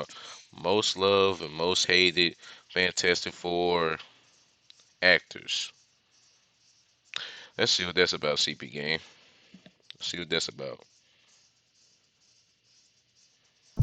about most loved and most hated Fantastic Four actors. Let's see what that's about, CP Game. Let's see what that's about.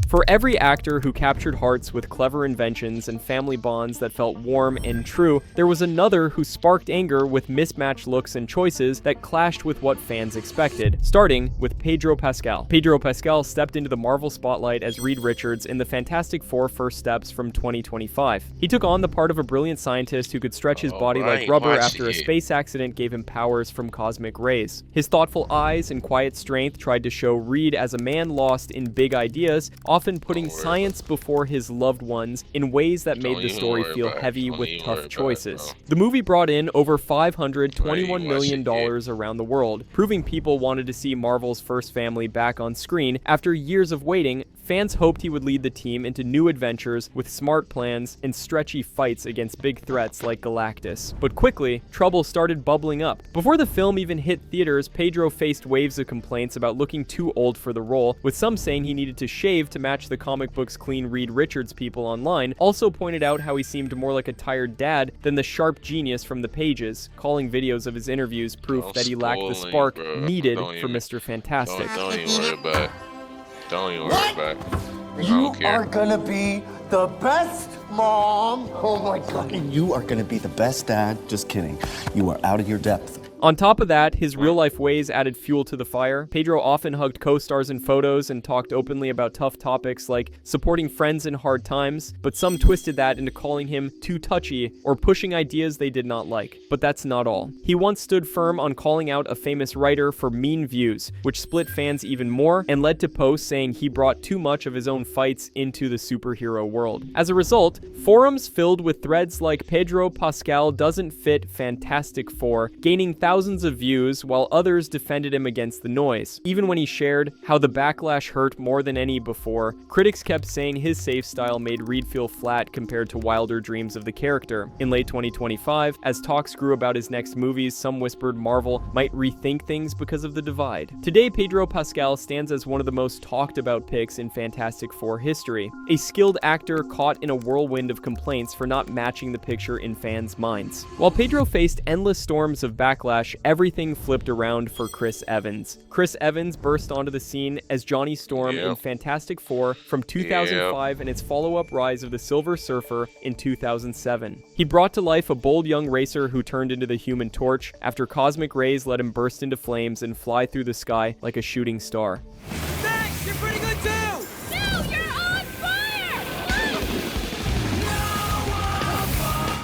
For every actor who captured hearts with clever inventions and family bonds that felt warm and true, there was another who sparked anger with mismatched looks and choices that clashed with what fans expected, starting with Pedro Pascal. Pedro Pascal stepped into the Marvel spotlight as Reed Richards in the Fantastic Four First Steps from 2025. He took on the part of a brilliant scientist who could stretch his body like rubber after a space accident gave him powers from cosmic rays. His thoughtful eyes and quiet strength tried to show Reed as a man lost in big ideas, often putting science before his loved ones in ways that made the story feel heavy with tough choices. The movie brought in over $521 million around the world, proving people wanted to see Marvel's first family back on screen. After years of waiting, fans hoped he would lead the team into new adventures with smart plans and stretchy fights against big threats like Galactus. But quickly, trouble started bubbling up. Before the film even hit theaters, Pedro faced waves of complaints about looking too old for the role, with some saying he needed to shave to match the comic book's clean Reed Richards people online, also pointed out how he seemed more like a tired dad than the sharp genius from the pages, calling videos of his interviews proof that he lacked the spark needed for Mr. Fantastic. Don't even worry about it. Don't even worry about it. You are gonna be the best mom. Oh my God. And you are gonna be the best dad. Just kidding. You are out of your depth. On top of that, his real-life ways added fuel to the fire. Pedro often hugged co-stars in photos and talked openly about tough topics like supporting friends in hard times, but some twisted that into calling him too touchy or pushing ideas they did not like. But that's not all. He once stood firm on calling out a famous writer for mean views, which split fans even more and led to posts saying he brought too much of his own fights into the superhero world. As a result, forums filled with threads like Pedro Pascal doesn't fit Fantastic Four, gaining thousands of views, while others defended him against the noise. Even when he shared how the backlash hurt more than any before, critics kept saying his safe style made Reed feel flat compared to wilder dreams of the character. In late 2025, as talks grew about his next movies, some whispered Marvel might rethink things because of the divide. Today, Pedro Pascal stands as one of the most talked about picks in Fantastic Four history, a skilled actor caught in a whirlwind of complaints for not matching the picture in fans' minds. While Pedro faced endless storms of backlash, everything flipped around for Chris Evans. Chris Evans burst onto the scene as Johnny Storm in Fantastic Four from 2005 and its follow-up rise of the Silver Surfer in 2007. He brought to life a bold young racer who turned into the Human Torch after cosmic rays let him burst into flames and fly through the sky like a shooting star. Thanks, you're pretty good too! No, you're on fire!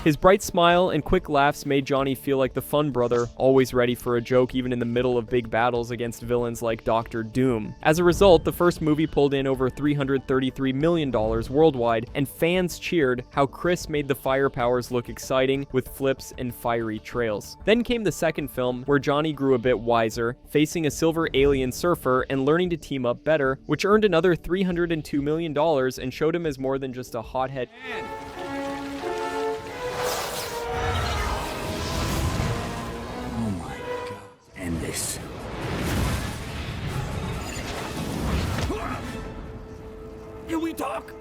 His bright smile and quick laughs made Johnny feel like the fun brother, always ready for a joke even in the middle of big battles against villains like Doctor Doom. As a result, the first movie pulled in over $333 million worldwide, and fans cheered how Chris made the fire powers look exciting with flips and fiery trails. Then came the second film, where Johnny grew a bit wiser, facing a silver alien surfer and learning to team up better, which earned another $302 million and showed him as more than just a hothead. End this. Can we talk?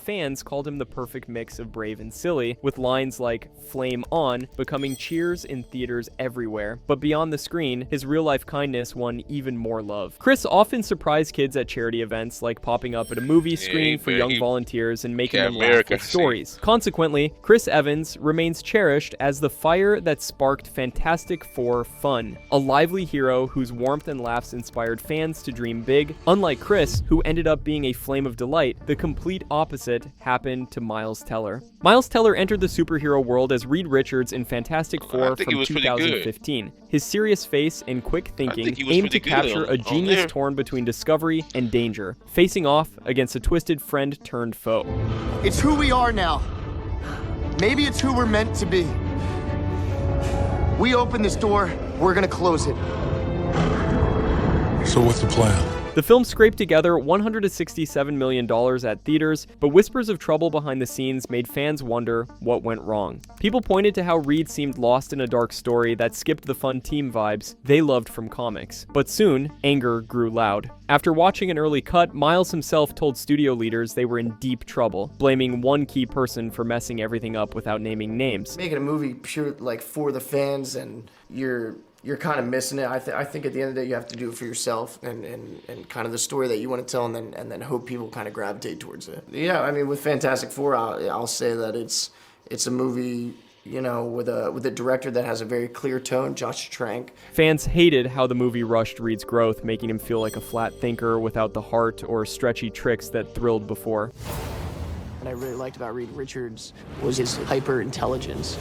Fans called him the perfect mix of brave and silly, with lines like "flame on" becoming cheers in theaters everywhere. But beyond the screen, his real-life kindness won even more love. Chris often surprised kids at charity events, like popping up at a movie screening for young volunteers and making them laugh with stories. Consequently, Chris Evans remains cherished as the fire that sparked Fantastic Four fun, a lively hero whose warmth and laughs inspired fans to dream big. Unlike Chris, who ended up being a flame of delight, the complete opposite happened to Miles Teller. Miles Teller entered the superhero world as Reed Richards in Fantastic Four from 2015. His serious face and quick thinking aimed to capture a genius torn between discovery and danger, facing off against a twisted friend turned foe. It's who we are now. Maybe it's who we're meant to be. We open this door, we're gonna close it. So what's the plan? The film scraped together $167 million at theaters, but whispers of trouble behind the scenes made fans wonder what went wrong. People pointed to how Reed seemed lost in a dark story that skipped the fun team vibes they loved from comics. But soon, anger grew loud. After watching an early cut, Miles himself told studio leaders they were in deep trouble, blaming one key person for messing everything up without naming names. Making a movie pure like for the fans, and you're kind of missing it. I think at the end of the day you have to do it for yourself and kind of the story that you want to tell, and then hope people kind of gravitate towards it. Yeah, I mean, with Fantastic Four, I'll say that it's a movie, you know, with a director that has a very clear tone, Josh Trank. Fans hated how the movie rushed Reed's growth, making him feel like a flat thinker without the heart or stretchy tricks that thrilled before. What I really liked about Reed Richards was his hyper intelligence.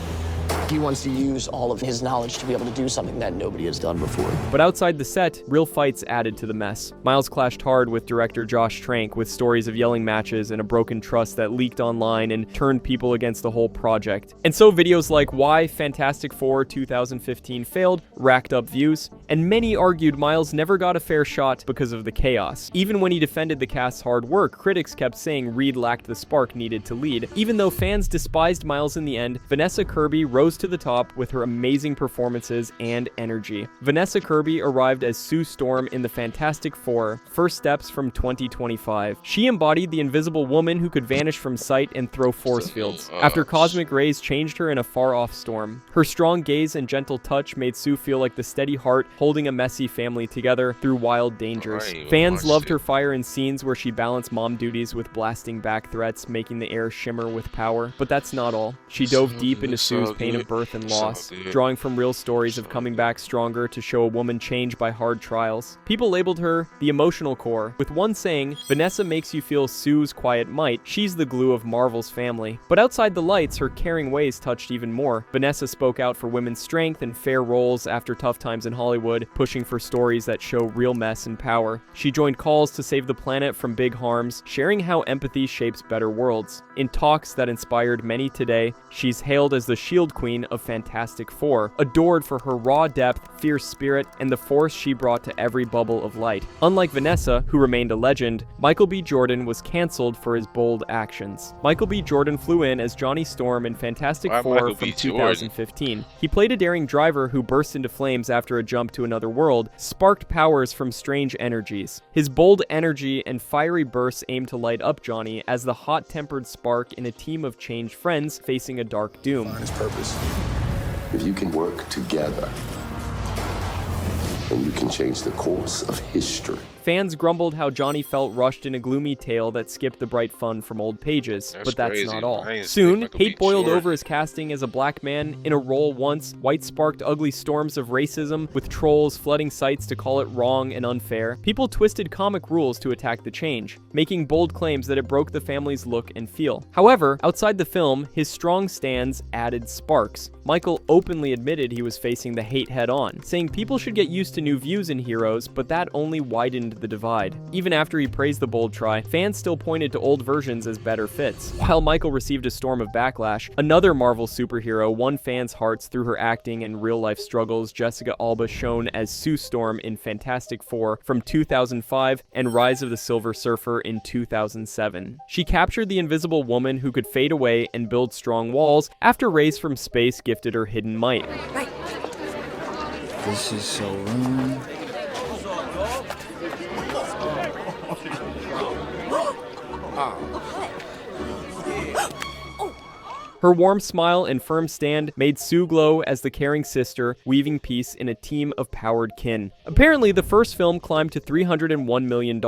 He wants to use all of his knowledge to be able to do something that nobody has done before. But outside the set, real fights added to the mess. Miles clashed hard with director Josh Trank, with stories of yelling matches and a broken trust that leaked online and turned people against the whole project. And so videos like Why Fantastic Four 2015 failed racked up views, and many argued Miles never got a fair shot because of the chaos. Even when he defended the cast's hard work, critics kept saying Reed lacked the spark needed to lead. Even though fans despised Miles in the end, Vanessa Kirby rose to the top with her amazing performances and energy. Vanessa Kirby arrived as Sue Storm in the Fantastic Four, First Steps from 2025. She embodied the invisible woman who could vanish from sight and throw force fields, after cosmic rays changed her in a far-off storm. Her strong gaze and gentle touch made Sue feel like the steady heart holding a messy family together through wild dangers. Fans loved her fire in scenes where she balanced mom duties with blasting back threats, making the air shimmer with power. But that's not all. She dove deep into Sue's pain of birth and loss, drawing from real stories of coming back stronger to show a woman changed by hard trials. People labeled her the emotional core, with one saying, Vanessa makes you feel Sue's quiet might, she's the glue of Marvel's family. But outside the lights, her caring ways touched even more. Vanessa spoke out for women's strength and fair roles after tough times in Hollywood, pushing for stories that show real mess and power. She joined calls to save the planet from big harms, sharing how empathy shapes better worlds. In talks that inspired many today, she's hailed as the Shield Queen of Fantastic Four, adored for her raw depth, fierce spirit, and the force she brought to every bubble of light. Unlike Vanessa, who remained a legend, Michael B. Jordan was cancelled for his bold actions. Michael B. Jordan flew in as Johnny Storm in Fantastic Four from 2015. He played a daring driver who burst into flames after a jump to another world, sparked powers from strange energies. His bold energy and fiery bursts aimed to light up Johnny as the hot-tempered spark in a team of changed friends facing a dark doom. Find his purpose. If you can work together, then you can change the course of history. Fans grumbled how Johnny felt rushed in a gloomy tale that skipped the bright fun from old pages, but that's not all. Soon, hate boiled over his casting as a black man in a role once white sparked ugly storms of racism, with trolls flooding sites to call it wrong and unfair. People twisted comic rules to attack the change, making bold claims that it broke the family's look and feel. However, outside the film, his strong stands added sparks. Michael openly admitted he was facing the hate head-on, saying people should get used to new views in heroes, but that only widened the divide. Even after he praised the bold try, fans still pointed to old versions as better fits. While Michael received a storm of backlash, another Marvel superhero won fans' hearts through her acting and real-life struggles. Jessica Alba, shown as Sue Storm in Fantastic Four from 2005 and Rise of the Silver Surfer in 2007. She captured the invisible woman who could fade away and build strong walls after rays from space gifted her hidden might. This is so wrong. Her warm smile and firm stand made Sue glow as the caring sister, weaving peace in a team of powered kin. Apparently, the first film climbed to $301 million,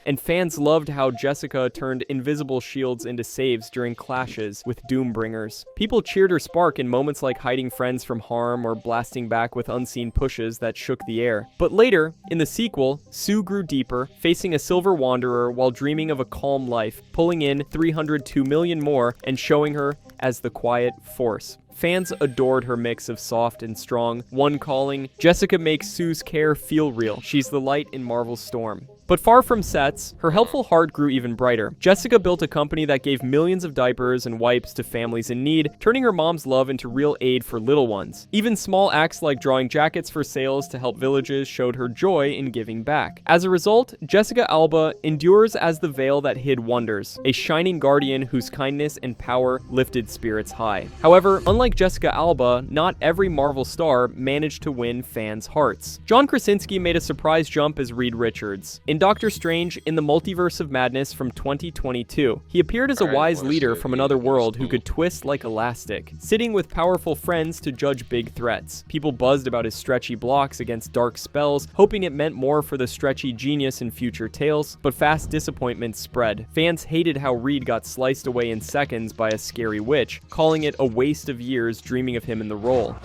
and fans loved how Jessica turned invisible shields into saves during clashes with Doombringers. People cheered her spark in moments like hiding friends from harm or blasting back with unseen pushes that shook the air. But later, in the sequel, Sue grew deeper, facing a silver wanderer while dreaming of a calm life, pulling in $302 million more and showing her as the quiet force. Fans adored her mix of soft and strong, one calling, "Jessica makes Sue's care feel real. She's the light in Marvel's storm." But far from sets, her helpful heart grew even brighter. Jessica built a company that gave millions of diapers and wipes to families in need, turning her mom's love into real aid for little ones. Even small acts like drawing jackets for sales to help villages showed her joy in giving back. As a result, Jessica Alba endures as the veil that hid wonders, a shining guardian whose kindness and power lifted spirits high. However, unlike Jessica Alba, not every Marvel star managed to win fans' hearts. John Krasinski made a surprise jump as Reed Richards. In Doctor Strange in the Multiverse of Madness from 2022, he appeared as a wise leader from another world who could twist like elastic, sitting with powerful friends to judge big threats. People buzzed about his stretchy blocks against dark spells, hoping it meant more for the stretchy genius in future tales, but fast disappointment spread. Fans hated how Reed got sliced away in seconds by a scary witch, calling it a waste of years dreaming of him in the role.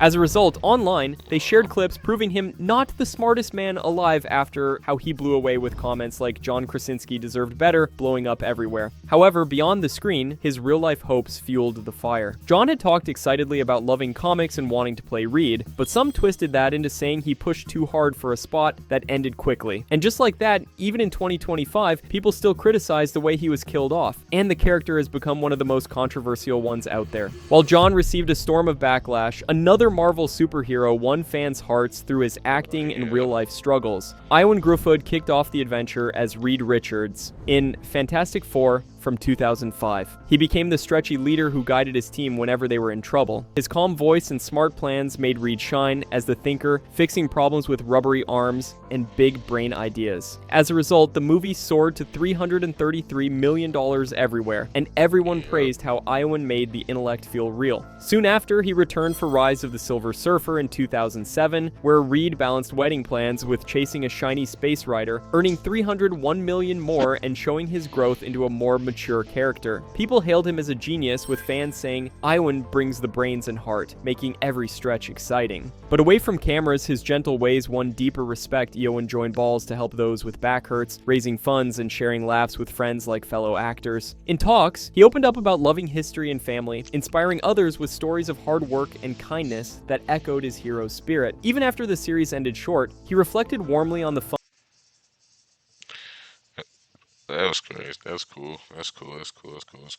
As a result, online, they shared clips proving him not the smartest man alive after how he blew away with comments like John Krasinski deserved better, blowing up everywhere. However, beyond the screen, his real-life hopes fueled the fire. John had talked excitedly about loving comics and wanting to play Reed, but some twisted that into saying he pushed too hard for a spot that ended quickly. And just like that, even in 2025, people still criticize the way he was killed off, and the character has become one of the most controversial ones out there. While John received a storm of backlash, another Marvel superhero won fans' hearts through his acting and real-life struggles. Iowan Gruffudd kicked off the adventure as Reed Richards in Fantastic Four from 2005. He became the stretchy leader who guided his team whenever they were in trouble. His calm voice and smart plans made Reed shine as the thinker, fixing problems with rubbery arms and big brain ideas. As a result, the movie soared to $333 million everywhere, and everyone praised how Iowan made the intellect feel real. Soon after, he returned for Rise of the Silver Surfer in 2007, where Reed balanced wedding plans with chasing a shiny space rider, earning $301 million more and showing his growth into a more mature character. People hailed him as a genius, with fans saying, "Iowan brings the brains and heart, making every stretch exciting." But away from cameras, his gentle ways won deeper respect. Iowan joined balls to help those with back hurts, raising funds and sharing laughs with friends like fellow actors. In talks, he opened up about loving history and family, inspiring others with stories of hard work and kindness that echoed his hero spirit. Even after the series ended short, he reflected warmly on the fun. That was crazy. That's cool. That's cool. That's cool. That's cool. That's